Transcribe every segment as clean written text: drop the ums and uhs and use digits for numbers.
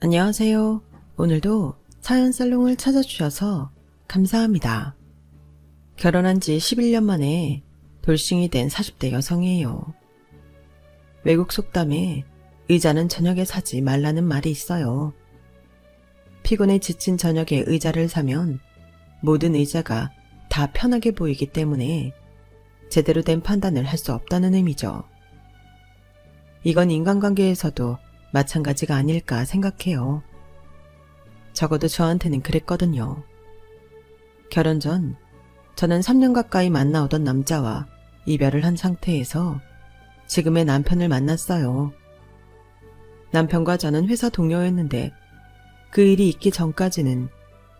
안녕하세요. 오늘도 사연 살롱을 찾아주셔서 감사합니다. 결혼한 지 11년 만에 돌싱이 된 40대 여성이에요. 외국 속담에 의자는 저녁에 사지 말라는 말이 있어요. 피곤에 지친 저녁에 의자를 사면 모든 의자가 다 편하게 보이기 때문에 제대로 된 판단을 할 수 없다는 의미죠. 이건 인간관계에서도 마찬가지가 아닐까 생각해요. 적어도 저한테는 그랬거든요. 결혼 전 저는 3년 가까이 만나오던 남자와 이별을 한 상태에서 지금의 남편을 만났어요. 남편과 저는 회사 동료였는데 그 일이 있기 전까지는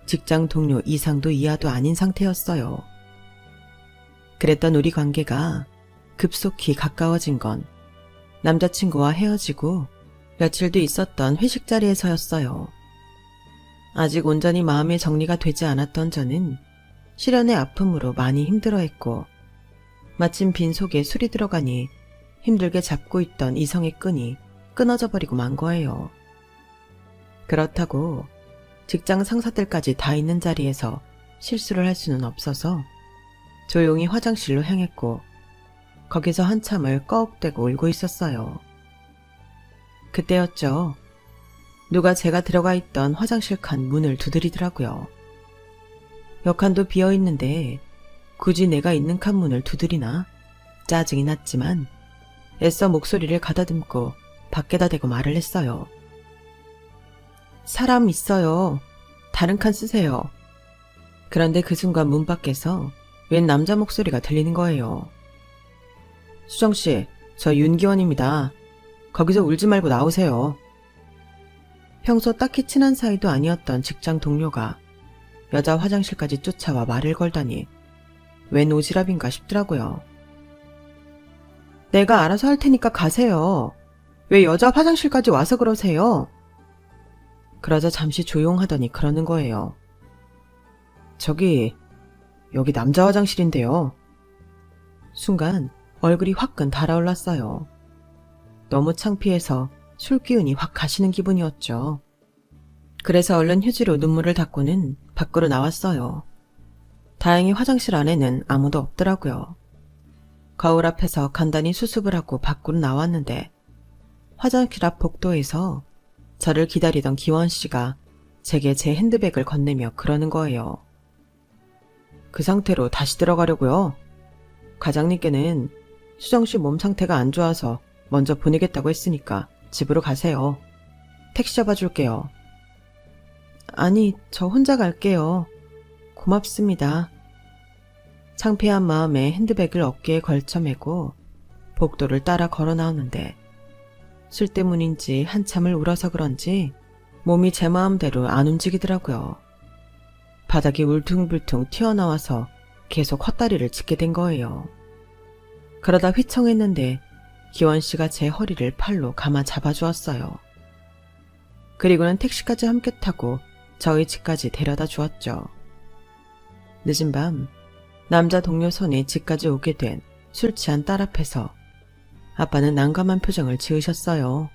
직장 동료 이상도 이하도 아닌 상태였어요. 그랬던 우리 관계가 급속히 가까워진 건 남자친구와 헤어지고 며칠 뒤 있었던 회식 자리에서였어요. 아직 온전히 마음의 정리가 되지 않았던 저는 실연의 아픔으로 많이 힘들어했고 마침 빈속에 술이 들어가니 힘들게 잡고 있던 이성의 끈이 끊어져 버리고 만 거예요. 그렇다고 직장 상사들까지 다 있는 자리에서 실수를 할 수는 없어서 조용히 화장실로 향했고 거기서 한참을 꺽대고 울고 있었어요. 그때였죠. 누가 제가 들어가 있던 화장실 칸 문을 두드리더라고요. 옆칸도 비어있는데 굳이 내가 있는 칸 문을 두드리나 짜증이 났지만 애써 목소리를 가다듬고 밖에다 대고 말을 했어요. 사람 있어요. 다른 칸 쓰세요. 그런데 그 순간 문 밖에서 웬 남자 목소리가 들리는 거예요. 수정씨, 저 윤기원입니다. 거기서 울지 말고 나오세요. 평소 딱히 친한 사이도 아니었던 직장 동료가 여자 화장실까지 쫓아와 말을 걸다니 웬 오지랖인가 싶더라고요. 내가 알아서 할 테니까 가세요. 왜 여자 화장실까지 와서 그러세요? 그러자 잠시 조용하더니 그러는 거예요. 여기 남자 화장실인데요. 순간 얼굴이 화끈 달아올랐어요. 너무 창피해서 술 기운이 확 가시는 기분이었죠. 그래서 얼른 휴지로 눈물을 닦고는 밖으로 나왔어요. 다행히 화장실 안에는 아무도 없더라고요. 거울 앞에서 간단히 수습을 하고 밖으로 나왔는데 화장실 앞 복도에서 저를 기다리던 기원 씨가 제게 제 핸드백을 건네며 그러는 거예요. 그 상태로 다시 들어가려고요. 과장님께는 수정씨 몸 상태가 안 좋아서 먼저 보내겠다고 했으니까 집으로 가세요. 택시 잡아줄게요. 아니, 저 혼자 갈게요. 고맙습니다. 창피한 마음에 핸드백을 어깨에 걸쳐 매고 복도를 따라 걸어 나오는데 술 때문인지 한참을 울어서 그런지 몸이 제 마음대로 안 움직이더라고요. 바닥이 울퉁불퉁 튀어나와서 계속 헛다리를 짚게 된 거예요. 그러다 휘청했는데 기원씨가 제 허리를 팔로 감아 잡아주었어요. 그리고는 택시까지 함께 타고 저희 집까지 데려다 주었죠. 늦은 밤 남자 동료 손에 집까지 오게 된 술 취한 딸 앞에서 아빠는 난감한 표정을 지으셨어요.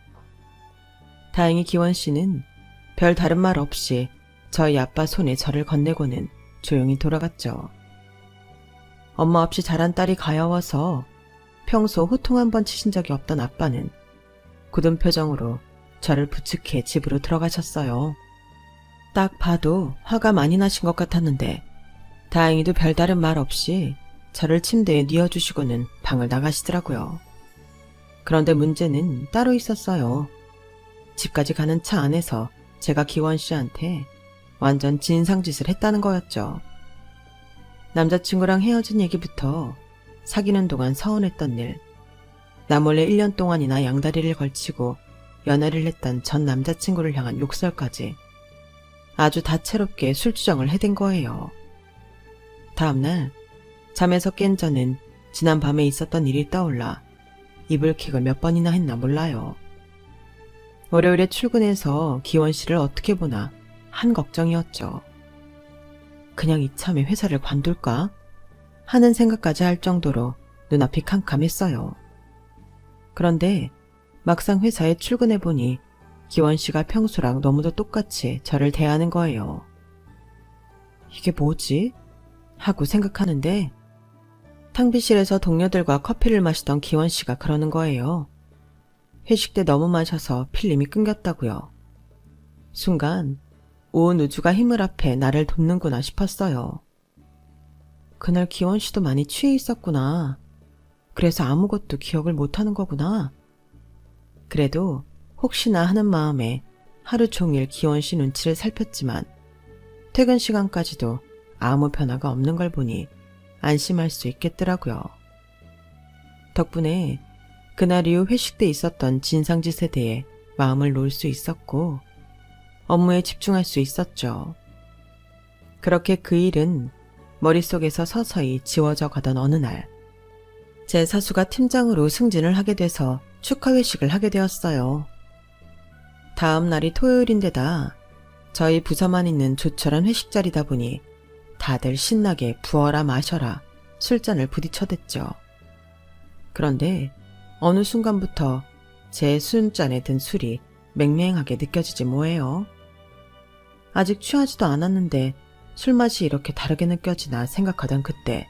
다행히 기원씨는 별 다른 말 없이 저희 아빠 손에 저를 건네고는 조용히 돌아갔죠. 엄마 없이 자란 딸이 가여워서 평소 호통 한 번 치신 적이 없던 아빠는 굳은 표정으로 저를 부축해 집으로 들어가셨어요. 딱 봐도 화가 많이 나신 것 같았는데 다행히도 별다른 말 없이 저를 침대에 뉘어주시고는 방을 나가시더라고요. 그런데 문제는 따로 있었어요. 집까지 가는 차 안에서 제가 기원 씨한테 완전 진상짓을 했다는 거였죠. 남자친구랑 헤어진 얘기부터 사귀는 동안 서운했던 일, 나 몰래 1년 동안이나 양다리를 걸치고 연애를 했던 전 남자친구를 향한 욕설까지 아주 다채롭게 술주정을 해댄 거예요. 다음날 잠에서 깬 저는 지난 밤에 있었던 일이 떠올라 이불킥을 몇 번이나 했나 몰라요. 월요일에 출근해서 기원 씨를 어떻게 보나 한 걱정이었죠. 그냥 이참에 회사를 관둘까? 하는 생각까지 할 정도로 눈앞이 캄캄했어요. 그런데 막상 회사에 출근해보니 기원 씨가 평소랑 너무도 똑같이 저를 대하는 거예요. 이게 뭐지? 하고 생각하는데 탕비실에서 동료들과 커피를 마시던 기원 씨가 그러는 거예요. 회식 때 너무 마셔서 필름이 끊겼다고요. 순간 온 우주가 힘을 합해 나를 돕는구나 싶었어요. 그날 기원 씨도 많이 취해 있었구나. 그래서 아무것도 기억을 못하는 거구나. 그래도 혹시나 하는 마음에 하루 종일 기원 씨 눈치를 살폈지만 퇴근 시간까지도 아무 변화가 없는 걸 보니 안심할 수 있겠더라고요. 덕분에 그날 이후 회식 때 있었던 진상짓에 대해 마음을 놓을 수 있었고 업무에 집중할 수 있었죠. 그렇게 그 일은 머릿속에서 서서히 지워져 가던 어느 날, 제 사수가 팀장으로 승진을 하게 돼서 축하 회식을 하게 되었어요. 다음 날이 토요일인데다 저희 부서만 있는 조촐한 회식 자리다 보니 다들 신나게 부어라 마셔라 술잔을 부딪혀댔죠. 그런데 어느 순간부터 제 술잔에 든 술이 맹맹하게 느껴지지 뭐예요. 아직 취하지도 않았는데 술맛이 이렇게 다르게 느껴지나 생각하던 그때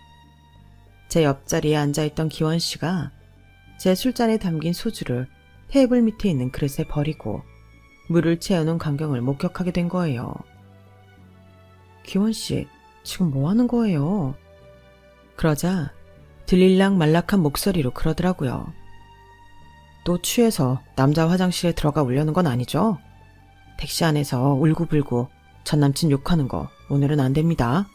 제 옆자리에 앉아있던 기원 씨가 제 술잔에 담긴 소주를 테이블 밑에 있는 그릇에 버리고 물을 채우는 광경을 목격하게 된 거예요. 기원 씨, 지금 뭐 하는 거예요? 그러자 들릴락 말락한 목소리로 그러더라고요. 또 취해서 남자 화장실에 들어가 울려는 건 아니죠? 택시 안에서 울고불고 전 남친 욕하는 거 오늘은 안 됩니다.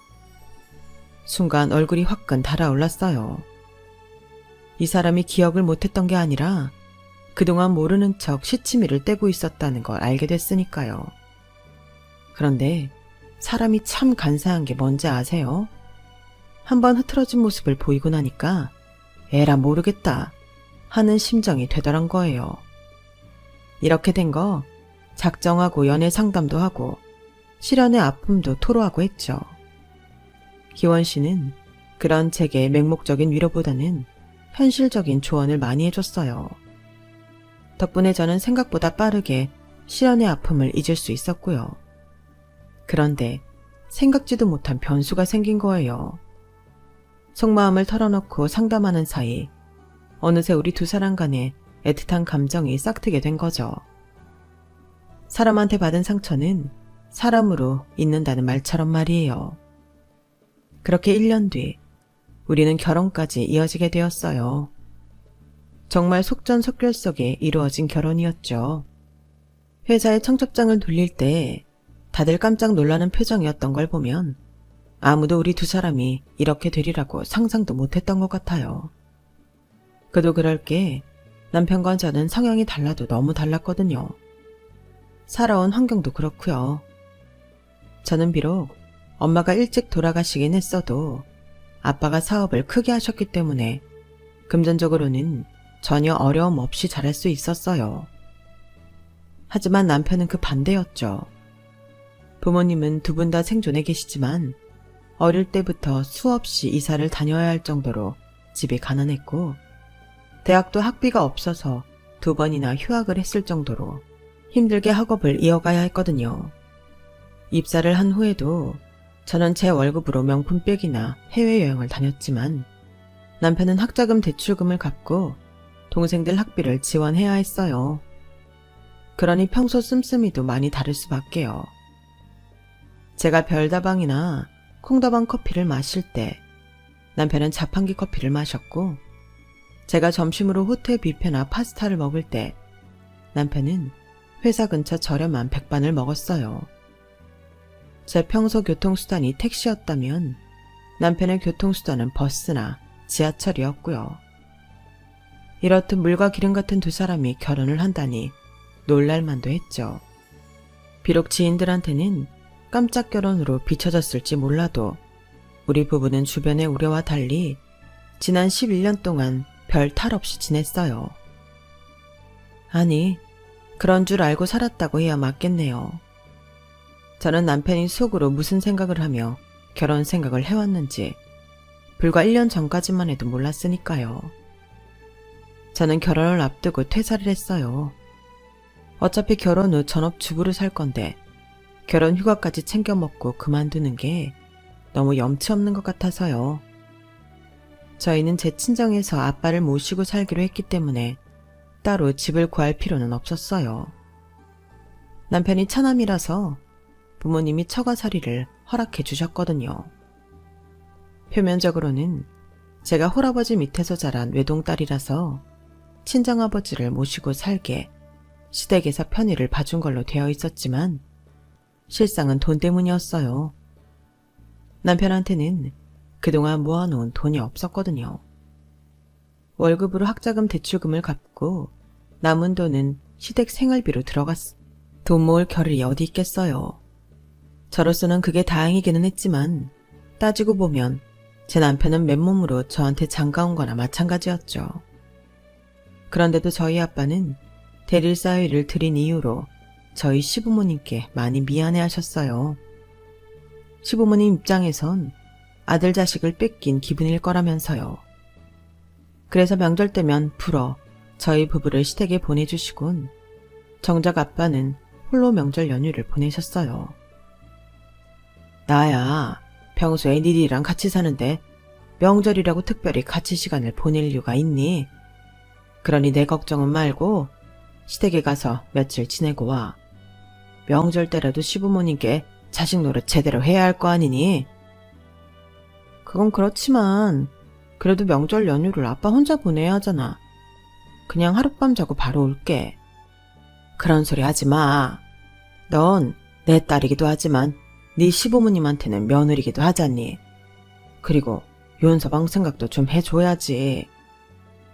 순간 얼굴이 화끈 달아올랐어요. 이 사람이 기억을 못했던 게 아니라 그동안 모르는 척 시치미를 떼고 있었다는 걸 알게 됐으니까요. 그런데 사람이 참 간사한 게 뭔지 아세요? 한번 흐트러진 모습을 보이고 나니까 에라 모르겠다 하는 심정이 되더란 거예요. 이렇게 된 거 작정하고 연애 상담도 하고 실연의 아픔도 토로하고 했죠. 기원 씨는 그런 제게 맹목적인 위로보다는 현실적인 조언을 많이 해줬어요. 덕분에 저는 생각보다 빠르게 실연의 아픔을 잊을 수 있었고요. 그런데 생각지도 못한 변수가 생긴 거예요. 속마음을 털어놓고 상담하는 사이 어느새 우리 두 사람 간에 애틋한 감정이 싹트게 된 거죠. 사람한테 받은 상처는 사람으로 잊는다는 말처럼 말이에요. 그렇게 1년 뒤 우리는 결혼까지 이어지게 되었어요. 정말 속전속결 속에 이루어진 결혼이었죠. 회사에 청첩장을 돌릴 때 다들 깜짝 놀라는 표정이었던 걸 보면 아무도 우리 두 사람이 이렇게 되리라고 상상도 못했던 것 같아요. 그도 그럴 게 남편과 저는 성향이 달라도 너무 달랐거든요. 살아온 환경도 그렇고요. 저는 비록 엄마가 일찍 돌아가시긴 했어도 아빠가 사업을 크게 하셨기 때문에 금전적으로는 전혀 어려움 없이 잘할 수 있었어요. 하지만 남편은 그 반대였죠. 부모님은 두 분 다 생존해 계시지만 어릴 때부터 수없이 이사를 다녀야 할 정도로 집이 가난했고 대학도 학비가 없어서 2번이나 휴학을 했을 정도로 힘들게 학업을 이어가야 했거든요. 입사를 한 후에도 저는 제 월급으로 명품백이나 해외여행을 다녔지만 남편은 학자금 대출금을 갚고 동생들 학비를 지원해야 했어요. 그러니 평소 씀씀이도 많이 다를 수밖에요. 제가 별다방이나 콩다방 커피를 마실 때 남편은 자판기 커피를 마셨고 제가 점심으로 호텔 뷔페나 파스타를 먹을 때 남편은 회사 근처 저렴한 백반을 먹었어요. 제 평소 교통수단이 택시였다면 남편의 교통수단은 버스나 지하철이었고요. 이렇듯 물과 기름 같은 두 사람이 결혼을 한다니 놀랄만도 했죠. 비록 지인들한테는 깜짝 결혼으로 비춰졌을지 몰라도 우리 부부는 주변의 우려와 달리 지난 11년 동안 별 탈 없이 지냈어요. 아니, 그런 줄 알고 살았다고 해야 맞겠네요. 저는 남편이 속으로 무슨 생각을 하며 결혼 생각을 해왔는지 불과 1년 전까지만 해도 몰랐으니까요. 저는 결혼을 앞두고 퇴사를 했어요. 어차피 결혼 후 전업주부로 살 건데 결혼 휴가까지 챙겨 먹고 그만두는 게 너무 염치 없는 것 같아서요. 저희는 제 친정에서 아빠를 모시고 살기로 했기 때문에 따로 집을 구할 필요는 없었어요. 남편이 처남이라서 부모님이 처가살이를 허락해 주셨거든요. 표면적으로는 제가 홀아버지 밑에서 자란 외동딸이라서 친정아버지를 모시고 살게 시댁에서 편의를 봐준 걸로 되어 있었지만 실상은 돈 때문이었어요. 남편한테는 그동안 모아놓은 돈이 없었거든요. 월급으로 학자금 대출금을 갚고 남은 돈은 시댁 생활비로 들어갔어. 돈 모을 겨를이 어디 있겠어요. 저로서는 그게 다행이기는 했지만 따지고 보면 제 남편은 맨몸으로 저한테 장가온 거나 마찬가지였죠. 그런데도 저희 아빠는 대릴 사위를 들인 이유로 저희 시부모님께 많이 미안해하셨어요. 시부모님 입장에선 아들 자식을 뺏긴 기분일 거라면서요. 그래서 명절 때면 불어 저희 부부를 시댁에 보내주시곤 정작 아빠는 홀로 명절 연휴를 보내셨어요. 나야 평소에 니들이랑 같이 사는데 명절이라고 특별히 같이 시간을 보낼 이유가 있니? 그러니 내 걱정은 말고 시댁에 가서 며칠 지내고 와. 명절 때라도 시부모님께 자식 노릇 제대로 해야 할 거 아니니? 그건 그렇지만 그래도 명절 연휴를 아빠 혼자 보내야 하잖아. 그냥 하룻밤 자고 바로 올게. 그런 소리 하지 마. 넌 내 딸이기도 하지만 네 시부모님한테는 며느리기도 하잖니. 그리고 윤서방 생각도 좀 해줘야지.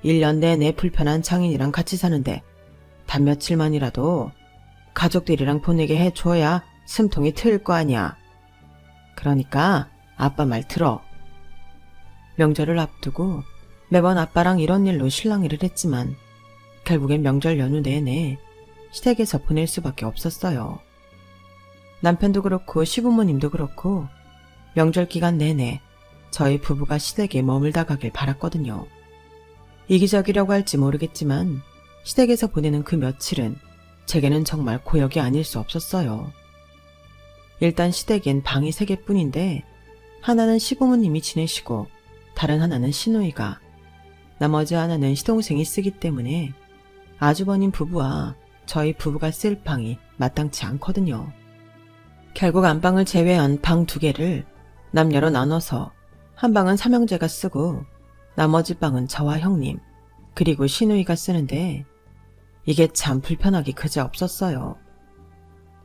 1년 내내 불편한 장인이랑 같이 사는데 단 며칠만이라도 가족들이랑 보내게 해줘야 숨통이 트일 거 아니야. 그러니까 아빠 말 들어. 명절을 앞두고 매번 아빠랑 이런 일로 실랑이를 했지만 결국엔 명절 연휴 내내 시댁에서 보낼 수밖에 없었어요. 남편도 그렇고 시부모님도 그렇고 명절 기간 내내 저희 부부가 시댁에 머물다 가길 바랐거든요. 이기적이라고 할지 모르겠지만 시댁에서 보내는 그 며칠은 제게는 정말 고역이 아닐 수 없었어요. 일단 시댁엔 방이 3개뿐인데 하나는 시부모님이 지내시고 다른 하나는 시누이가, 나머지 하나는 시동생이 쓰기 때문에 아주버님 부부와 저희 부부가 쓸 방이 마땅치 않거든요. 결국 안방을 제외한 방 2개를 남녀로 나눠서 한 방은 삼형제가 쓰고 나머지 방은 저와 형님 그리고 시누이가 쓰는데 이게 참 불편하기 그지없었어요.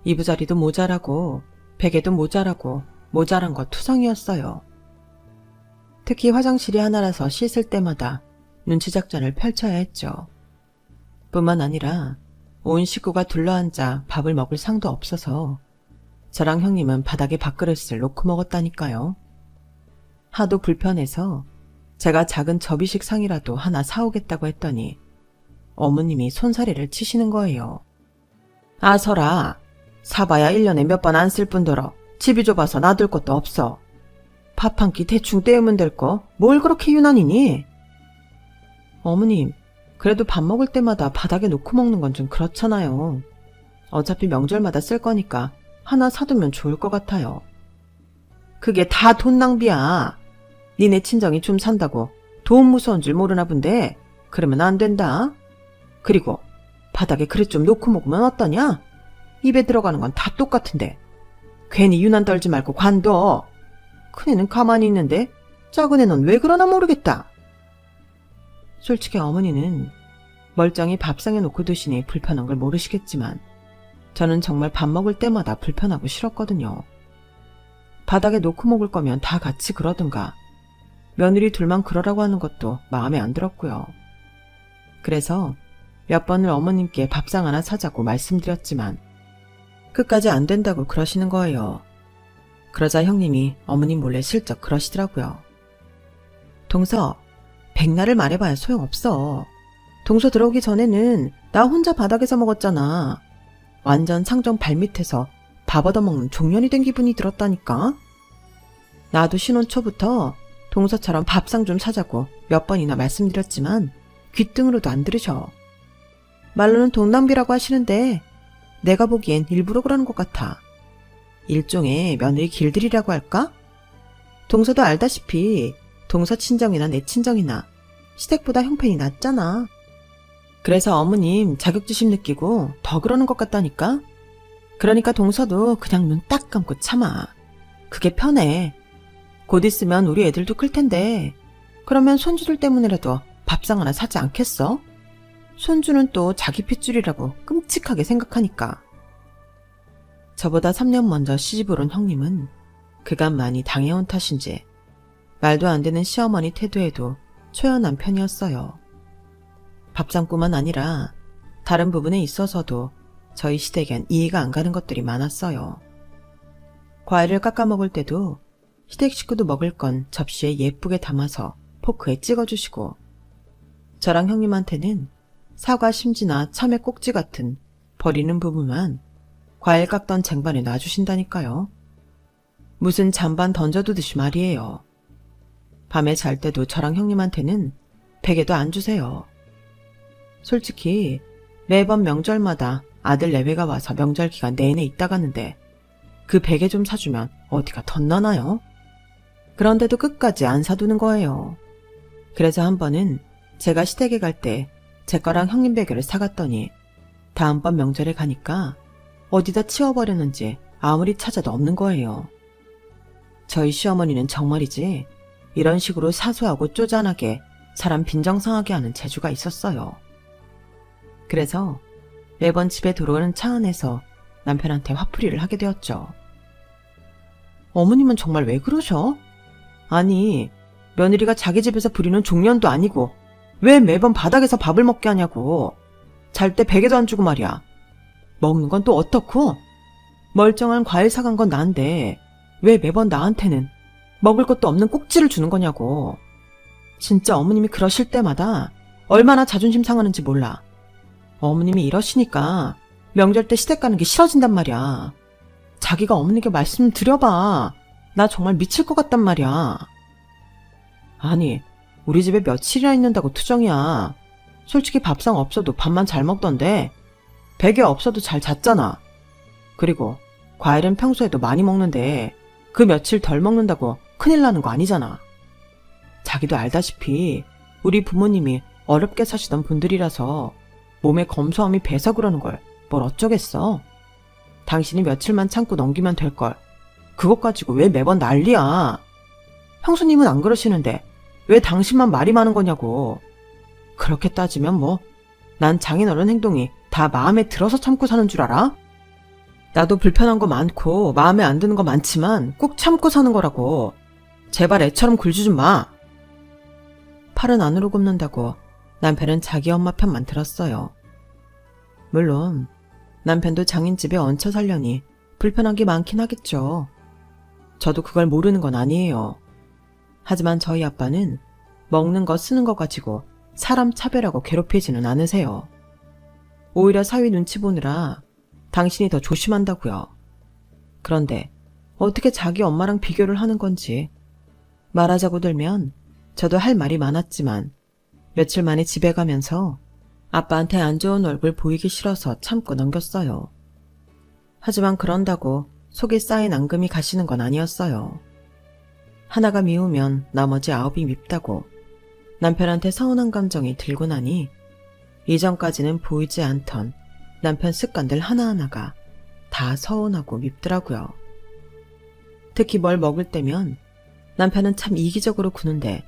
이부자리도 모자라고 베개도 모자라고 모자란 거 투성이었어요. 특히 화장실이 하나라서 씻을 때마다 눈치작전을 펼쳐야 했죠. 뿐만 아니라 온 식구가 둘러앉아 밥을 먹을 상도 없어서 저랑 형님은 바닥에 밥그릇을 놓고 먹었다니까요. 하도 불편해서 제가 작은 접이식 상이라도 하나 사오겠다고 했더니 어머님이 손사래를 치시는 거예요. 아서라, 사봐야 1년에 몇 번 안 쓸 뿐더러 집이 좁아서 놔둘 것도 없어. 밥 한 끼 대충 때우면 될 거 뭘 그렇게 유난이니? 어머님, 그래도 밥 먹을 때마다 바닥에 놓고 먹는 건 좀 그렇잖아요. 어차피 명절마다 쓸 거니까 하나 사두면 좋을 것 같아요. 그게 다 돈 낭비야. 니네 친정이 좀 산다고 돈 무서운 줄 모르나 본데 그러면 안 된다. 그리고 바닥에 그릇 좀 놓고 먹으면 어떠냐? 입에 들어가는 건 다 똑같은데 괜히 유난 떨지 말고 관둬. 큰애는 가만히 있는데 작은 애는 왜 그러나 모르겠다. 솔직히 어머니는 멀쩡히 밥상에 놓고 드시니 불편한 걸 모르시겠지만 저는 정말 밥 먹을 때마다 불편하고 싫었거든요. 바닥에 놓고 먹을 거면 다 같이 그러든가 며느리 둘만 그러라고 하는 것도 마음에 안 들었고요. 그래서 몇 번을 어머님께 밥상 하나 사자고 말씀드렸지만 끝까지 안 된다고 그러시는 거예요. 그러자 형님이 어머님 몰래 슬쩍 그러시더라고요. 동서, 백날을 말해봐야 소용없어. 동서 들어오기 전에는 나 혼자 바닥에서 먹었잖아. 완전 상정 발밑에서 밥 얻어먹는 종년이 된 기분이 들었다니까. 나도 신혼 초부터 동서처럼 밥상 좀 사자고 몇 번이나 말씀드렸지만 귀등으로도 안 들으셔. 말로는 돈 낭비라고 하시는데 내가 보기엔 일부러 그러는 것 같아. 일종의 며느리 길들이라고 할까? 동서도 알다시피 동서 친정이나 내 친정이나 시댁보다 형편이 낫잖아. 그래서 어머님 자격지심 느끼고 더 그러는 것 같다니까? 그러니까 동서도 그냥 눈 딱 감고 참아. 그게 편해. 곧 있으면 우리 애들도 클 텐데 그러면 손주들 때문이라도 밥상 하나 사지 않겠어? 손주는 또 자기 핏줄이라고 끔찍하게 생각하니까. 저보다 3년 먼저 시집을 온 형님은 그간 많이 당해온 탓인지 말도 안 되는 시어머니 태도에도 초연한 편이었어요. 밥상뿐만 아니라 다른 부분에 있어서도 저희 시댁엔 이해가 안 가는 것들이 많았어요. 과일을 깎아 먹을 때도 시댁 식구도 먹을 건 접시에 예쁘게 담아서 포크에 찍어주시고, 저랑 형님한테는 사과 심지나 참외 꼭지 같은 버리는 부분만 과일 깎던 쟁반에 놔주신다니까요. 무슨 잔반 던져두듯이 말이에요. 밤에 잘 때도 저랑 형님한테는 베개도 안 주세요. 솔직히 매번 명절마다 아들 내외가 와서 명절 기간 내내 있다 가는데 그 베개 좀 사주면 어디가 덧나나요? 그런데도 끝까지 안 사두는 거예요. 그래서 한 번은 제가 시댁에 갈 때 제 거랑 형님 베개를 사갔더니 다음번 명절에 가니까 어디다 치워버렸는지 아무리 찾아도 없는 거예요. 저희 시어머니는 정말이지 이런 식으로 사소하고 쪼잔하게 사람 빈정상하게 하는 재주가 있었어요. 그래서 매번 집에 들어오는 차 안에서 남편한테 화풀이를 하게 되었죠. 어머님은 정말 왜 그러셔? 아니, 며느리가 자기 집에서 부리는 종년도 아니고 왜 매번 바닥에서 밥을 먹게 하냐고. 잘 때 베개도 안 주고 말이야. 먹는 건 또 어떻고? 멀쩡한 과일 사간 건 난데 왜 매번 나한테는 먹을 것도 없는 꼭지를 주는 거냐고. 진짜 어머님이 그러실 때마다 얼마나 자존심 상하는지 몰라. 어머님이 이러시니까 명절 때 시댁 가는 게 싫어진단 말이야. 자기가 어머니께 말씀 드려봐. 나 정말 미칠 것 같단 말이야. 아니, 우리 집에 며칠이나 있는다고 투정이야. 솔직히 밥상 없어도 밥만 잘 먹던데 베개 없어도 잘 잤잖아. 그리고 과일은 평소에도 많이 먹는데 그 며칠 덜 먹는다고 큰일 나는 거 아니잖아. 자기도 알다시피 우리 부모님이 어렵게 사시던 분들이라서 몸에 검소함이 배서 그러는 걸 뭘 어쩌겠어. 당신이 며칠만 참고 넘기면 될걸. 그것 가지고 왜 매번 난리야. 형수님은 안 그러시는데 왜 당신만 말이 많은 거냐고. 그렇게 따지면 뭐 난 장인어른 행동이 다 마음에 들어서 참고 사는 줄 알아? 나도 불편한 거 많고 마음에 안 드는 거 많지만 꼭 참고 사는 거라고. 제발 애처럼 굴지 좀 마. 팔은 안으로 굽는다고 남편은 자기 엄마 편만 들었어요. 물론 남편도 장인집에 얹혀 살려니 불편한 게 많긴 하겠죠. 저도 그걸 모르는 건 아니에요. 하지만 저희 아빠는 먹는 거 쓰는 거 가지고 사람 차별하고 괴롭히지는 않으세요. 오히려 사위 눈치 보느라 당신이 더 조심한다고요. 그런데 어떻게 자기 엄마랑 비교를 하는 건지. 말하자고 들면 저도 할 말이 많았지만 며칠 만에 집에 가면서 아빠한테 안 좋은 얼굴 보이기 싫어서 참고 넘겼어요. 하지만 그런다고 속에 쌓인 앙금이 가시는 건 아니었어요. 하나가 미우면 나머지 9이 밉다고 남편한테 서운한 감정이 들고 나니 이전까지는 보이지 않던 남편 습관들 하나하나가 다 서운하고 밉더라고요. 특히 뭘 먹을 때면 남편은 참 이기적으로 구는데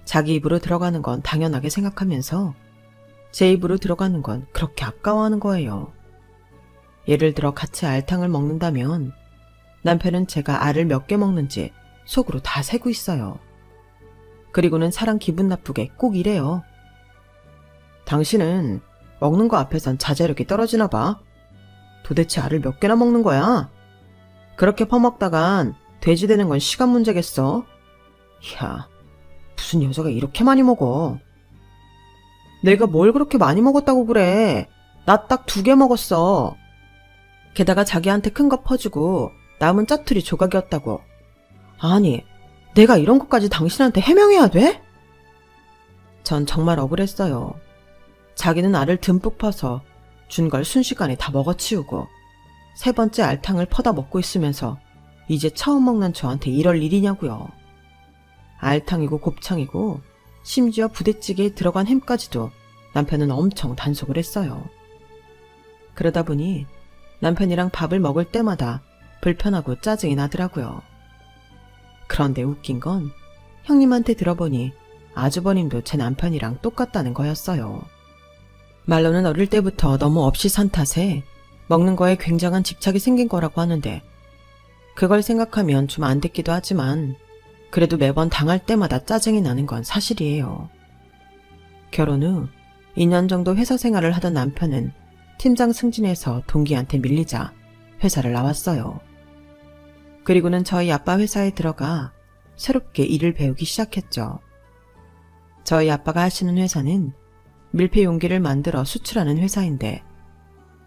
자기 입으로 들어가는 건 당연하게 생각하면서 제 입으로 들어가는 건 그렇게 아까워하는 거예요. 예를 들어 같이 알탕을 먹는다면 남편은 제가 알을 몇 개 먹는지 속으로 다 세고 있어요. 그리고는 사람 기분 나쁘게 꼭 이래요. 당신은 먹는 거 앞에선 자제력이 떨어지나 봐. 도대체 알을 몇 개나 먹는 거야? 그렇게 퍼먹다간 돼지 되는 건 시간 문제겠어? 이야, 무슨 여자가 이렇게 많이 먹어. 내가 뭘 그렇게 많이 먹었다고 그래. 나 딱 2개 먹었어. 게다가 자기한테 큰 거 퍼주고 남은 짜투리 조각이었다고. 아니, 내가 이런 것까지 당신한테 해명해야 돼? 전 정말 억울했어요. 자기는 알을 듬뿍 퍼서 준 걸 순식간에 다 먹어치우고 3번째 알탕을 퍼다 먹고 있으면서 이제 처음 먹는 저한테 이럴 일이냐고요. 알탕이고 곱창이고 심지어 부대찌개에 들어간 햄까지도 남편은 엄청 단속을 했어요. 그러다 보니 남편이랑 밥을 먹을 때마다 불편하고 짜증이 나더라고요. 그런데 웃긴 건 형님한테 들어보니 아주버님도 제 남편이랑 똑같다는 거였어요. 말로는 어릴 때부터 너무 없이 산 탓에 먹는 거에 굉장한 집착이 생긴 거라고 하는데 그걸 생각하면 좀 안 됐기도 하지만 그래도 매번 당할 때마다 짜증이 나는 건 사실이에요. 결혼 후 2년 정도 회사 생활을 하던 남편은 팀장 승진해서 동기한테 밀리자 회사를 나왔어요. 그리고는 저희 아빠 회사에 들어가 새롭게 일을 배우기 시작했죠. 저희 아빠가 하시는 회사는 밀폐 용기를 만들어 수출하는 회사인데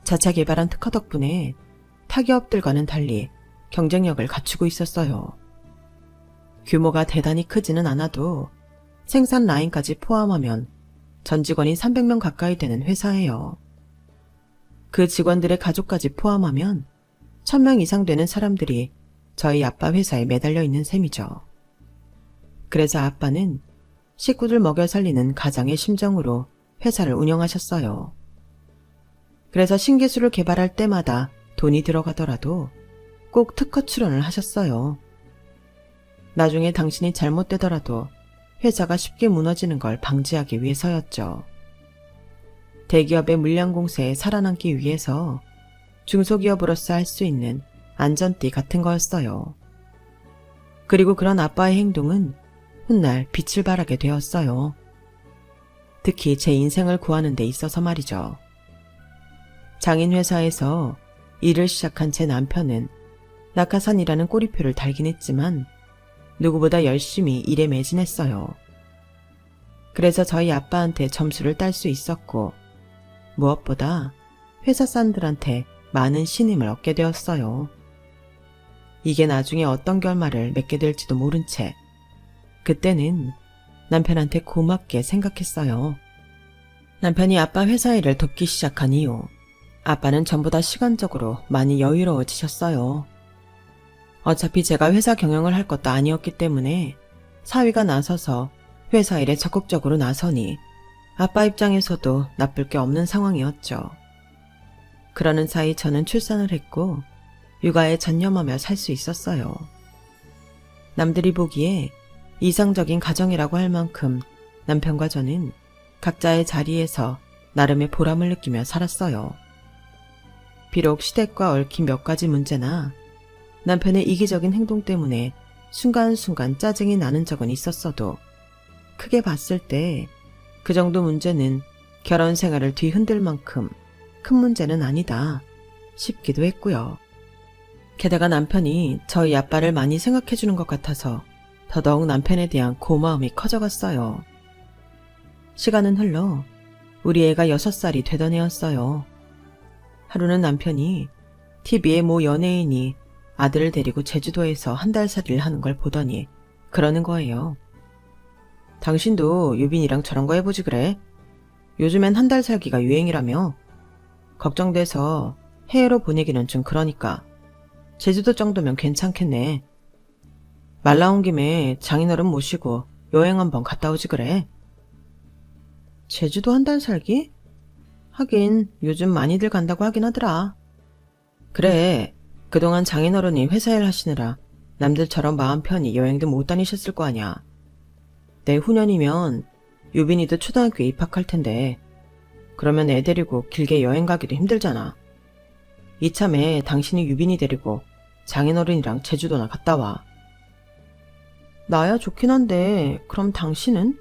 자체 개발한 특허 덕분에 타기업들과는 달리 경쟁력을 갖추고 있었어요. 규모가 대단히 크지는 않아도 생산 라인까지 포함하면 전 직원이 300명 가까이 되는 회사예요. 그 직원들의 가족까지 포함하면 1000명 이상 되는 사람들이 저희 아빠 회사에 매달려 있는 셈이죠. 그래서 아빠는 식구들 먹여 살리는 가장의 심정으로 회사를 운영하셨어요. 그래서 신기술을 개발할 때마다 돈이 들어가더라도 꼭 특허 출원을 하셨어요. 나중에 당신이 잘못되더라도 회사가 쉽게 무너지는 걸 방지하기 위해서였죠. 대기업의 물량 공세에 살아남기 위해서 중소기업으로서 할 수 있는 안전띠 같은 거였어요. 그리고 그런 아빠의 행동은 훗날 빛을 발하게 되었어요. 특히 제 인생을 구하는 데 있어서 말이죠. 장인회사에서 일을 시작한 제 남편은 낙하산이라는 꼬리표를 달긴 했지만 누구보다 열심히 일에 매진했어요. 그래서 저희 아빠한테 점수를 딸 수 있었고 무엇보다 회사 사람들한테 많은 신임을 얻게 되었어요. 이게 나중에 어떤 결말을 맺게 될지도 모른 채 그때는 남편한테 고맙게 생각했어요. 남편이 아빠 회사 일을 돕기 시작한 이후 아빠는 전부 다 시간적으로 많이 여유로워지셨어요. 어차피 제가 회사 경영을 할 것도 아니었기 때문에 사위가 나서서 회사 일에 적극적으로 나서니 아빠 입장에서도 나쁠 게 없는 상황이었죠. 그러는 사이 저는 출산을 했고 육아에 전념하며 살 수 있었어요. 남들이 보기에 이상적인 가정이라고 할 만큼 남편과 저는 각자의 자리에서 나름의 보람을 느끼며 살았어요. 비록 시댁과 얽힌 몇 가지 문제나 남편의 이기적인 행동 때문에 순간순간 짜증이 나는 적은 있었어도 크게 봤을 때 그 정도 문제는 결혼 생활을 뒤흔들 만큼 큰 문제는 아니다 싶기도 했고요. 게다가 남편이 저희 아빠를 많이 생각해주는 것 같아서 더더욱 남편에 대한 고마움이 커져갔어요. 시간은 흘러 우리 애가 6살이 되던 해였어요. 하루는 남편이 TV에 모 연예인이 아들을 데리고 제주도에서 1달살이를 하는 걸 보더니 그러는 거예요. 당신도 유빈이랑 저런 거 해보지 그래? 요즘엔 1달 살기가 유행이라며? 걱정돼서 해외로 보내기는 좀 그러니까 제주도 정도면 괜찮겠네. 말 나온 김에 장인어른 모시고 여행 한번 갔다 오지 그래? 제주도 1달 살기? 하긴 요즘 많이들 간다고 하긴 하더라. 그래, 그동안 장인어른이 회사 일 하시느라 남들처럼 마음 편히 여행도 못 다니셨을 거 아냐. 내후년이면 유빈이도 초등학교에 입학할 텐데 그러면 애 데리고 길게 여행 가기도 힘들잖아. 이참에 당신이 유빈이 데리고 장인어른이랑 제주도나 갔다 와. 나야 좋긴 한데 그럼 당신은?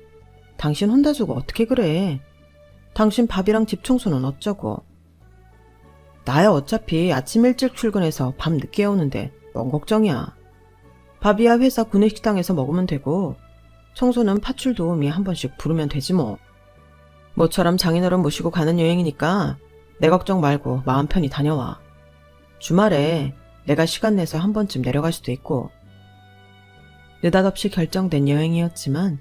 당신 혼자 두고 어떻게 그래? 당신 밥이랑 집 청소는 어쩌고? 나야 어차피 아침 일찍 출근해서 밤 늦게 오는데 뭔 걱정이야. 밥이야 회사 구내식당에서 먹으면 되고 청소는 파출 도우미 한 번씩 부르면 되지 뭐. 모처럼 장인어른 모시고 가는 여행이니까 내 걱정 말고 마음 편히 다녀와. 주말에 내가 시간 내서 한 번쯤 내려갈 수도 있고. 느닷없이 결정된 여행이었지만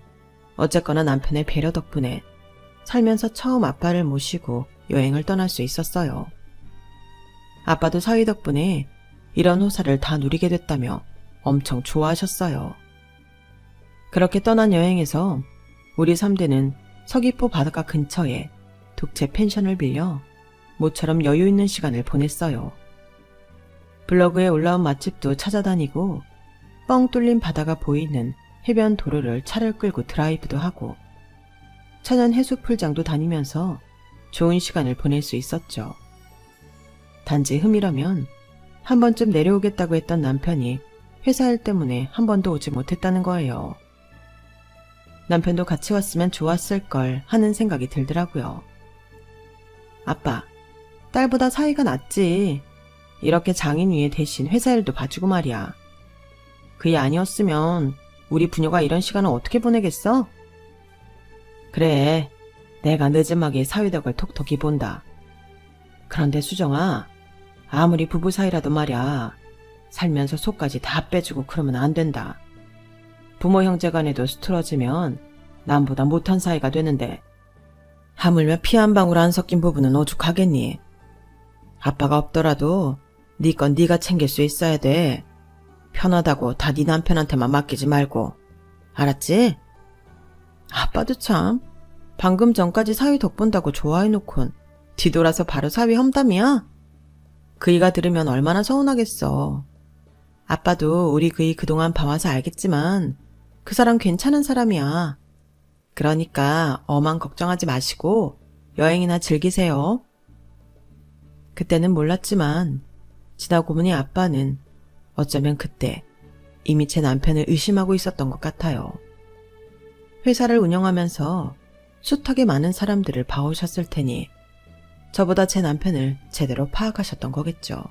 어쨌거나 남편의 배려 덕분에 살면서 처음 아빠를 모시고 여행을 떠날 수 있었어요. 아빠도 사위 덕분에 이런 호사를 다 누리게 됐다며 엄청 좋아하셨어요. 그렇게 떠난 여행에서 우리 3대는 서귀포 바닷가 근처에 독채 펜션을 빌려 모처럼 여유 있는 시간을 보냈어요. 블로그에 올라온 맛집도 찾아다니고 뻥 뚫린 바다가 보이는 해변 도로를 차를 끌고 드라이브도 하고 천연 해수풀장도 다니면서 좋은 시간을 보낼 수 있었죠. 단지 흠이라면 한 번쯤 내려오겠다고 했던 남편이 회사 일 때문에 한 번도 오지 못했다는 거예요. 남편도 같이 왔으면 좋았을 걸 하는 생각이 들더라고요. 아빠, 딸보다 사이가 낫지. 이렇게 장인 위에 대신 회사 일도 봐주고 말이야. 그게 아니었으면 우리 부녀가 이런 시간을 어떻게 보내겠어? 그래, 내가 늦음하게 사위 덕을 톡톡히 본다. 그런데 수정아, 아무리 부부 사이라도 말이야, 살면서 속까지 다 빼주고 그러면 안 된다. 부모 형제 간에도 수틀어지면 남보다 못한 사이가 되는데 하물며 피 한 방울 안 섞인 부부는 오죽하겠니? 아빠가 없더라도 네 건 네가 챙길 수 있어야 돼. 편하다고 다 네 남편한테만 맡기지 말고. 알았지? 아빠도 참 방금 전까지 사위 덕본다고 좋아해놓곤 뒤돌아서 바로 사위 험담이야? 그이가 들으면 얼마나 서운하겠어. 아빠도 우리 그이 그동안 봐와서 알겠지만 그 사람 괜찮은 사람이야. 그러니까 엄한 걱정하지 마시고 여행이나 즐기세요. 그때는 몰랐지만 지나고 보니 아빠는 어쩌면 그때 이미 제 남편을 의심하고 있었던 것 같아요. 회사를 운영하면서 숱하게 많은 사람들을 봐오셨을 테니 저보다 제 남편을 제대로 파악하셨던 거겠죠.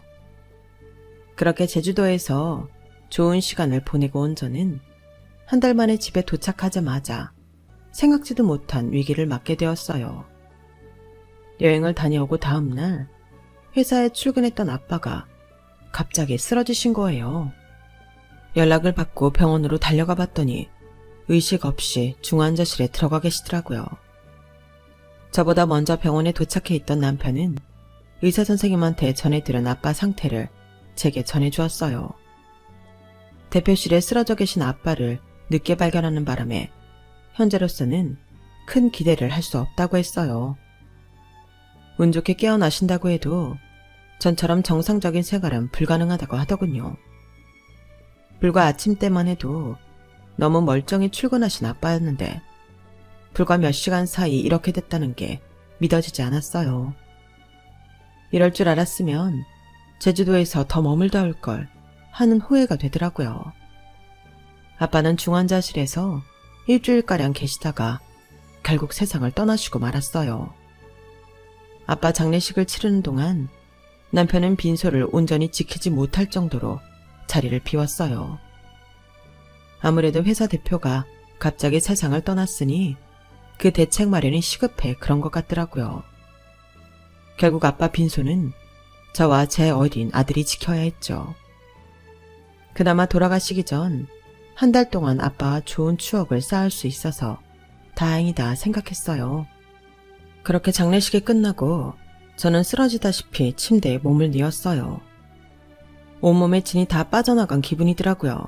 그렇게 제주도에서 좋은 시간을 보내고 온 저는 한 달 만에 집에 도착하자마자 생각지도 못한 위기를 맞게 되었어요. 여행을 다녀오고 다음날 회사에 출근했던 아빠가 갑자기 쓰러지신 거예요. 연락을 받고 병원으로 달려가 봤더니 의식 없이 중환자실에 들어가 계시더라고요. 저보다 먼저 병원에 도착해 있던 남편은 의사 선생님한테 전해들은 아빠 상태를 제게 전해주었어요. 대표실에 쓰러져 계신 아빠를 늦게 발견하는 바람에 현재로서는 큰 기대를 할 수 없다고 했어요. 운 좋게 깨어나신다고 해도 전처럼 정상적인 생활은 불가능하다고 하더군요. 불과 아침 때만 해도 너무 멀쩡히 출근하신 아빠였는데 불과 몇 시간 사이 이렇게 됐다는 게 믿어지지 않았어요. 이럴 줄 알았으면 제주도에서 더 머물다 올 걸 하는 후회가 되더라고요. 아빠는 중환자실에서 일주일가량 계시다가 결국 세상을 떠나시고 말았어요. 아빠 장례식을 치르는 동안 남편은 빈소를 온전히 지키지 못할 정도로 자리를 비웠어요. 아무래도 회사 대표가 갑자기 세상을 떠났으니 그 대책 마련이 시급해 그런 것 같더라고요. 결국 아빠 빈소는 저와 제 어린 아들이 지켜야 했죠. 그나마 돌아가시기 전 한 달 동안 아빠와 좋은 추억을 쌓을 수 있어서 다행이다 생각했어요. 그렇게 장례식이 끝나고 저는 쓰러지다시피 침대에 몸을 뉘었어요. 온몸에 진이 다 빠져나간 기분이더라고요.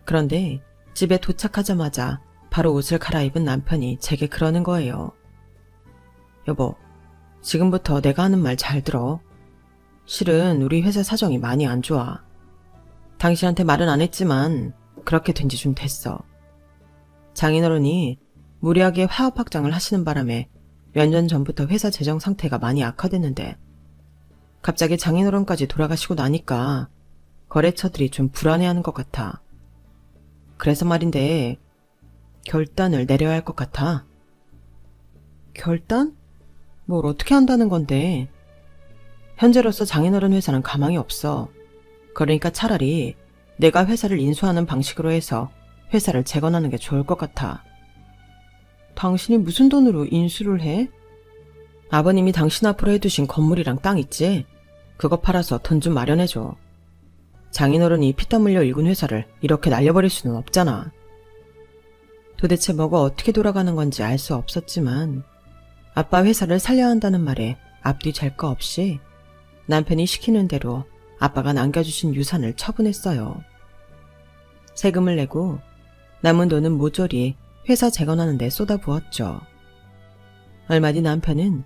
그런데 집에 도착하자마자 바로 옷을 갈아입은 남편이 제게 그러는 거예요. 여보, 지금부터 내가 하는 말 잘 들어. 실은 우리 회사 사정이 많이 안 좋아. 당신한테 말은 안 했지만 그렇게 된 지 좀 됐어. 장인어른이 무리하게 사업 확장을 하시는 바람에 몇 년 전부터 회사 재정 상태가 많이 악화됐는데 갑자기 장인어른까지 돌아가시고 나니까 거래처들이 좀 불안해하는 것 같아. 그래서 말인데 결단을 내려야 할 것 같아. 결단? 뭘 어떻게 한다는 건데. 현재로서 장인어른 회사는 가망이 없어. 그러니까 차라리 내가 회사를 인수하는 방식으로 해서 회사를 재건하는 게 좋을 것 같아. 당신이 무슨 돈으로 인수를 해? 아버님이 당신 앞으로 해두신 건물이랑 땅 있지? 그거 팔아서 돈 좀 마련해줘. 장인어른이 피땀 흘려 일군 회사를 이렇게 날려버릴 수는 없잖아. 도대체 뭐가 어떻게 돌아가는 건지 알 수 없었지만 아빠 회사를 살려야 한다는 말에 앞뒤 잴 거 없이 남편이 시키는 대로 아빠가 남겨주신 유산을 처분했어요. 세금을 내고 남은 돈은 모조리 회사 재건하는 데 쏟아부었죠. 얼마 뒤 남편은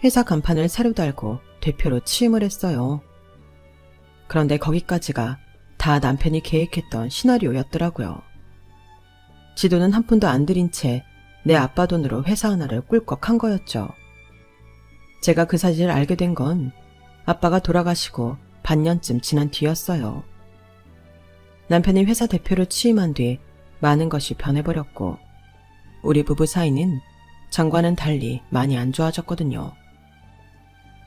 회사 간판을 새로 달고 대표로 취임을 했어요. 그런데 거기까지가 다 남편이 계획했던 시나리오였더라고요. 지도는 한 푼도 안 들인 채 내 아빠 돈으로 회사 하나를 꿀꺽 한 거였죠. 제가 그 사실을 알게 된 건 아빠가 돌아가시고 반년쯤 지난 뒤였어요. 남편이 회사 대표로 취임한 뒤 많은 것이 변해버렸고 우리 부부 사이는 전과는 달리 많이 안 좋아졌거든요.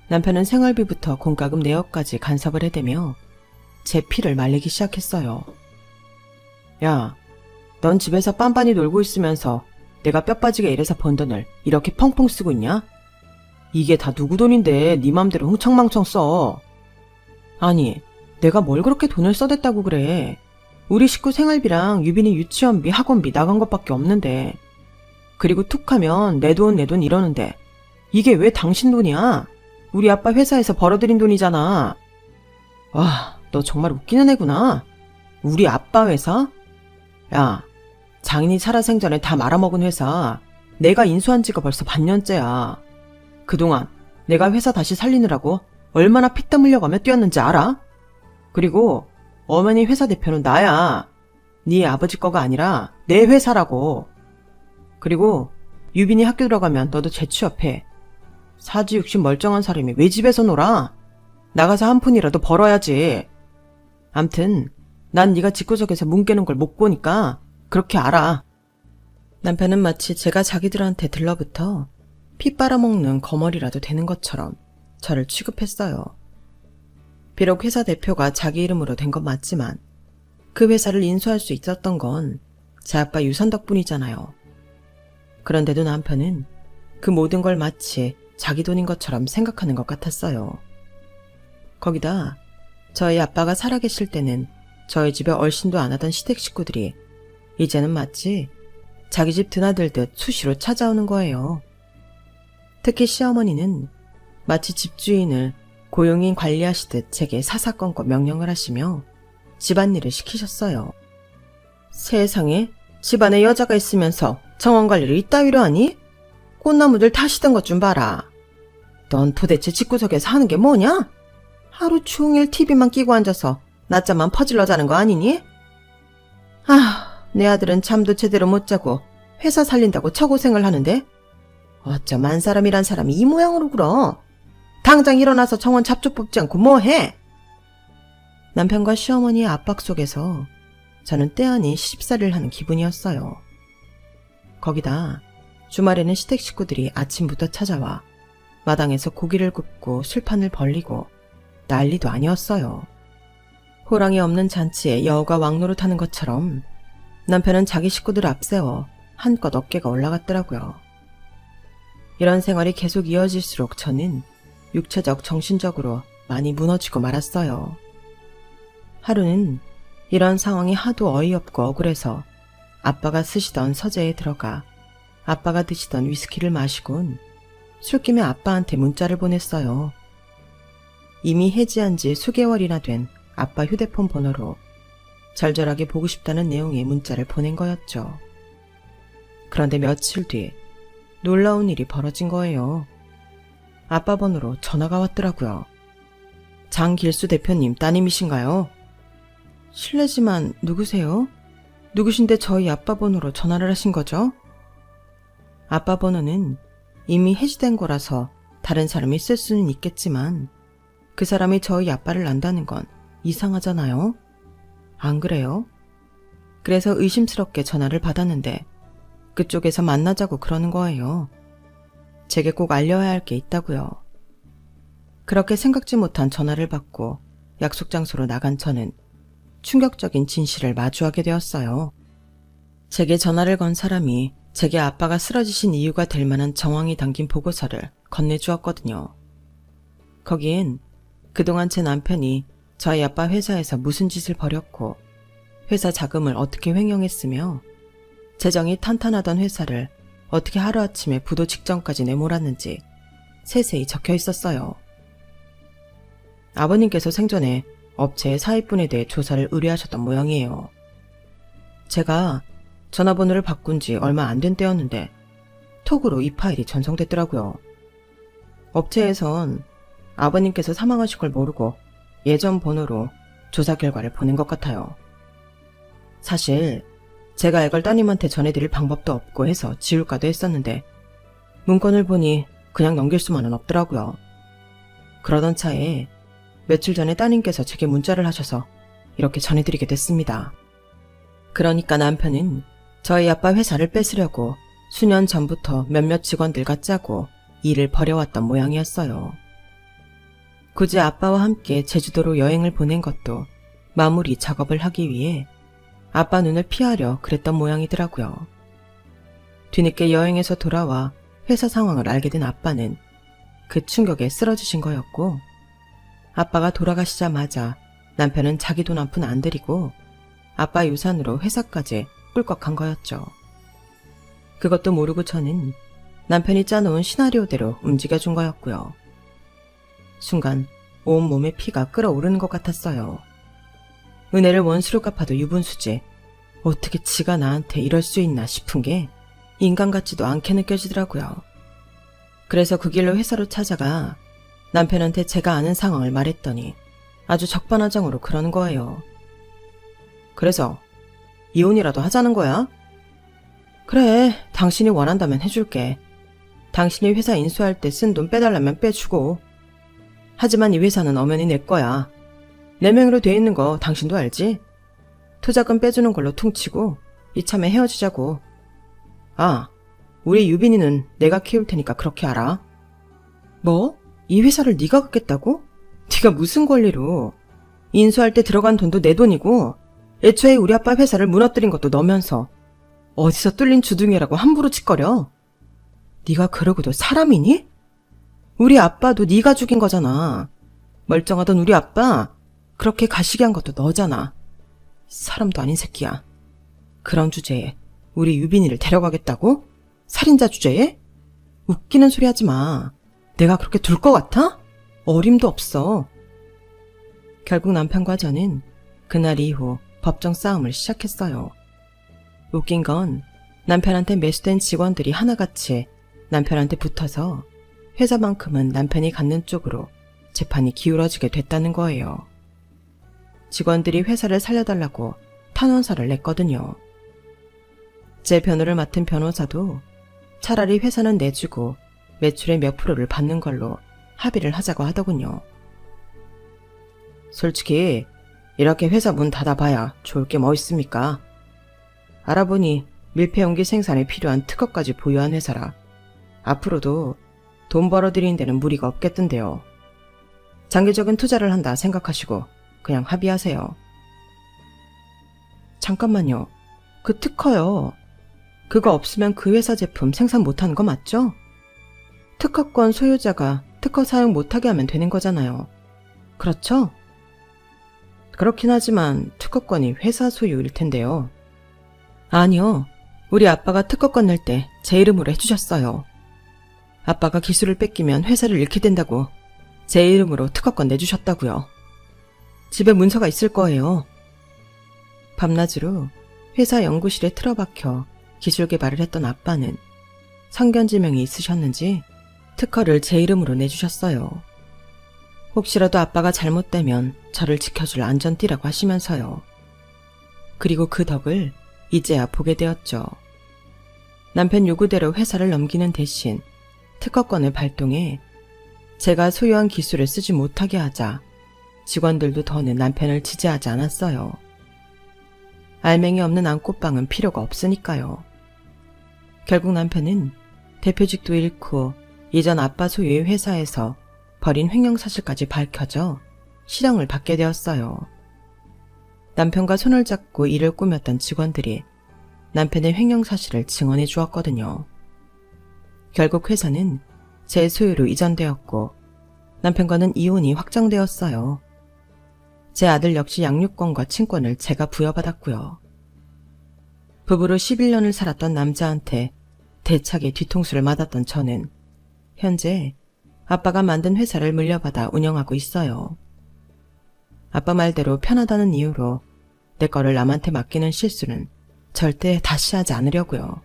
남편은 생활비부터 공과금 내역까지 간섭을 해대며 제 피를 말리기 시작했어요. 야, 넌 집에서 빤빤히 놀고 있으면서 내가 뼈 빠지게 일해서 번 돈을 이렇게 펑펑 쓰고 있냐? 이게 다 누구 돈인데 네 맘대로 흥청망청 써. 아니, 내가 뭘 그렇게 돈을 써댔다고 그래. 우리 식구 생활비랑 유빈이 유치원비, 학원비 나간 것밖에 없는데. 그리고 툭하면 내 돈 이러는데 이게 왜 당신 돈이야? 우리 아빠 회사에서 벌어들인 돈이잖아. 와, 너 정말 웃기는 애구나. 우리 아빠 회사? 야, 장인이 살아생전에 다 말아먹은 회사 내가 인수한 지가 벌써 반년째야. 그동안 내가 회사 다시 살리느라고 얼마나 피땀 흘려가며 뛰었는지 알아? 그리고 어머니 회사 대표는 나야. 네 아버지 거가 아니라 내 회사라고. 그리고 유빈이 학교 들어가면 너도 재취업해. 사지육신 멀쩡한 사람이 왜 집에서 놀아? 나가서 한 푼이라도 벌어야지. 암튼 난 네가 집구석에서 문 깨는 걸 못 보니까 그렇게 알아. 남편은 마치 제가 자기들한테 들러붙어 피 빨아먹는 거머리라도 되는 것처럼 저를 취급했어요. 비록 회사 대표가 자기 이름으로 된 건 맞지만 그 회사를 인수할 수 있었던 건 제 아빠 유산 덕분이잖아요. 그런데도 남편은 그 모든 걸 마치 자기 돈인 것처럼 생각하는 것 같았어요. 거기다 저희 아빠가 살아계실 때는 저희 집에 얼씬도 안 하던 시댁 식구들이 이제는 마치 자기 집 드나들듯 수시로 찾아오는 거예요. 특히 시어머니는 마치 집주인을 고용인 관리하시듯 제게 사사건건 명령을 하시며 집안일을 시키셨어요. 세상에, 집안에 여자가 있으면서 정원관리를 이따위로 하니? 꽃나무들 타시던 것 좀 봐라. 넌 도대체 집구석에서 하는 게 뭐냐? 하루 종일 TV만 끼고 앉아서 낮잠만 퍼질러 자는 거 아니니? 내 아들은 잠도 제대로 못 자고 회사 살린다고 처고생을 하는데 어쩜 한 사람이란 사람이 이 모양으로 굴어? 당장 일어나서 정원 잡초 뽑지 않고 뭐해? 남편과 시어머니의 압박 속에서 저는 때 아닌 시집살이를 하는 기분이었어요. 거기다 주말에는 시댁 식구들이 아침부터 찾아와 마당에서 고기를 굽고 술판을 벌리고 난리도 아니었어요. 호랑이 없는 잔치에 여우가 왕노릇 하는 것처럼 남편은 자기 식구들 앞세워 한껏 어깨가 올라갔더라고요. 이런 생활이 계속 이어질수록 저는 육체적, 정신적으로 많이 무너지고 말았어요. 하루는 이런 상황이 하도 어이없고 억울해서 아빠가 쓰시던 서재에 들어가 아빠가 드시던 위스키를 마시곤 술김에 아빠한테 문자를 보냈어요. 이미 해지한 지 수개월이나 된 아빠 휴대폰 번호로 절절하게 보고 싶다는 내용의 문자를 보낸 거였죠. 그런데 며칠 뒤 놀라운 일이 벌어진 거예요. 아빠 번호로 전화가 왔더라고요. 장길수 대표님 따님이신가요? 실례지만 누구세요? 누구신데 저희 아빠 번호로 전화를 하신 거죠? 아빠 번호는 이미 해지된 거라서 다른 사람이 쓸 수는 있겠지만 그 사람이 저희 아빠를 안다는 건 이상하잖아요? 안 그래요? 그래서 의심스럽게 전화를 받았는데 그쪽에서 만나자고 그러는 거예요. 제게 꼭 알려야 할 게 있다고요. 그렇게 생각지 못한 전화를 받고 약속 장소로 나간 저는 충격적인 진실을 마주하게 되었어요. 제게 전화를 건 사람이 제게 아빠가 쓰러지신 이유가 될 만한 정황이 담긴 보고서를 건네주었거든요. 거기엔 그동안 제 남편이 저희 아빠 회사에서 무슨 짓을 벌였고 회사 자금을 어떻게 횡령했으며 재정이 탄탄하던 회사를 어떻게 하루아침에 부도 직전까지 내몰았는지 세세히 적혀 있었어요. 아버님께서 생전에 업체의 사입분에 대해 조사를 의뢰하셨던 모양이에요. 제가 전화번호를 바꾼 지 얼마 안 된 때였는데 톡으로 이 파일이 전송됐더라고요. 업체에선 아버님께서 사망하신 걸 모르고 예전 번호로 조사 결과를 보낸 것 같아요. 사실 제가 이걸 따님한테 전해드릴 방법도 없고 해서 지울까도 했었는데 문건을 보니 그냥 넘길 수만은 없더라고요. 그러던 차에 며칠 전에 따님께서 제게 문자를 하셔서 이렇게 전해드리게 됐습니다. 그러니까 남편은 저희 아빠 회사를 뺏으려고 수년 전부터 몇몇 직원들과 짜고 일을 벌여왔던 모양이었어요. 굳이 아빠와 함께 제주도로 여행을 보낸 것도 마무리 작업을 하기 위해 아빠 눈을 피하려 그랬던 모양이더라고요. 뒤늦게 여행에서 돌아와 회사 상황을 알게 된 아빠는 그 충격에 쓰러지신 거였고, 아빠가 돌아가시자마자 남편은 자기 돈 한 푼 안 들이고 아빠 유산으로 회사까지 꿀꺽한 거였죠. 그것도 모르고 저는 남편이 짜놓은 시나리오대로 움직여준 거였고요. 순간 온몸에 피가 끓어오르는 것 같았어요. 은혜를 원수로 갚아도 유분수지 어떻게 지가 나한테 이럴 수 있나 싶은 게 인간 같지도 않게 느껴지더라고요. 그래서 그 길로 회사로 찾아가 남편한테 제가 아는 상황을 말했더니 아주 적반하장으로 그러는 거예요. 그래서 이혼이라도 하자는 거야? 그래, 당신이 원한다면 해줄게. 당신이 회사 인수할 때 쓴 돈 빼달라면 빼주고. 하지만 이 회사는 엄연히 내 거야. 내 명의로 돼 있는 거 당신도 알지? 투자금 빼주는 걸로 퉁치고 이참에 헤어지자고. 아, 우리 유빈이는 내가 키울 테니까 그렇게 알아. 뭐? 이 회사를 네가 갖겠다고? 네가 무슨 권리로? 인수할 때 들어간 돈도 내 돈이고 애초에 우리 아빠 회사를 무너뜨린 것도 너면서 어디서 뚫린 주둥이라고 함부로 짓거려? 네가 그러고도 사람이니? 우리 아빠도 네가 죽인 거잖아. 멀쩡하던 우리 아빠 그렇게 가시게 한 것도 너잖아. 사람도 아닌 새끼야. 그런 주제에 우리 유빈이를 데려가겠다고? 살인자 주제에? 웃기는 소리 하지 마. 내가 그렇게 둘 것 같아? 어림도 없어. 결국 남편과 저는 그날 이후 법정 싸움을 시작했어요. 웃긴 건 남편한테 매수된 직원들이 하나같이 남편한테 붙어서 회사만큼은 남편이 갖는 쪽으로 재판이 기울어지게 됐다는 거예요. 직원들이 회사를 살려달라고 탄원서를 냈거든요. 제 변호를 맡은 변호사도 차라리 회사는 내주고 매출의 몇 프로를 받는 걸로 합의를 하자고 하더군요. 솔직히 이렇게 회사 문 닫아봐야 좋을 게 뭐 있습니까? 알아보니 밀폐용기 생산에 필요한 특허까지 보유한 회사라 앞으로도 돈 벌어들이는 데는 무리가 없겠던데요. 장기적인 투자를 한다 생각하시고 그냥 합의하세요. 잠깐만요. 그 특허요. 그거 없으면 그 회사 제품 생산 못하는 거 맞죠? 특허권 소유자가 특허 사용 못하게 하면 되는 거잖아요. 그렇죠? 그렇긴 하지만 특허권이 회사 소유일 텐데요. 아니요. 우리 아빠가 특허권 낼 때 제 이름으로 해주셨어요. 아빠가 기술을 뺏기면 회사를 잃게 된다고 제 이름으로 특허권 내주셨다고요. 집에 문서가 있을 거예요. 밤낮으로 회사 연구실에 틀어박혀 기술 개발을 했던 아빠는 성견지명이 있으셨는지 특허를 제 이름으로 내주셨어요. 혹시라도 아빠가 잘못되면 저를 지켜줄 안전띠라고 하시면서요. 그리고 그 덕을 이제야 보게 되었죠. 남편 요구대로 회사를 넘기는 대신 특허권을 발동해 제가 소유한 기술을 쓰지 못하게 하자 직원들도 더는 남편을 지지하지 않았어요. 알맹이 없는 안꽃방은 필요가 없으니까요. 결국 남편은 대표직도 잃고 예전 아빠 소유의 회사에서 벌인 횡령사실까지 밝혀져 실형을 받게 되었어요. 남편과 손을 잡고 일을 꾸몄던 직원들이 남편의 횡령사실을 증언해 주었거든요. 결국 회사는 제 소유로 이전되었고 남편과는 이혼이 확정되었어요. 제 아들 역시 양육권과 친권을 제가 부여받았고요. 부부로 11년을 살았던 남자한테 대차게 뒤통수를 맞았던 저는 현재 아빠가 만든 회사를 물려받아 운영하고 있어요. 아빠 말대로 편하다는 이유로 내 거를 남한테 맡기는 실수는 절대 다시 하지 않으려고요.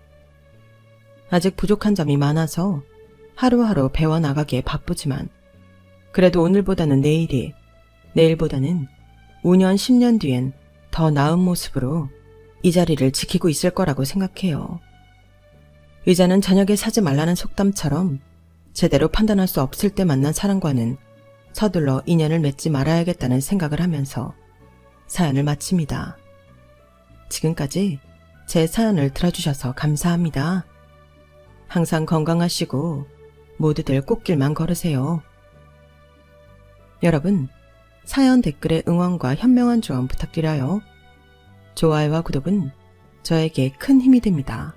아직 부족한 점이 많아서 하루하루 배워나가기에 바쁘지만 그래도 오늘보다는 내일이, 내일보다는 5년, 10년 뒤엔 더 나은 모습으로 이 자리를 지키고 있을 거라고 생각해요. 의자는 저녁에 사지 말라는 속담처럼 제대로 판단할 수 없을 때 만난 사람과는 서둘러 인연을 맺지 말아야겠다는 생각을 하면서 사연을 마칩니다. 지금까지 제 사연을 들어주셔서 감사합니다. 항상 건강하시고 모두들 꽃길만 걸으세요. 여러분, 사연 댓글에 응원과 현명한 조언 부탁드려요. 좋아요와 구독은 저에게 큰 힘이 됩니다.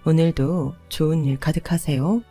오늘도 좋은 일 가득하세요.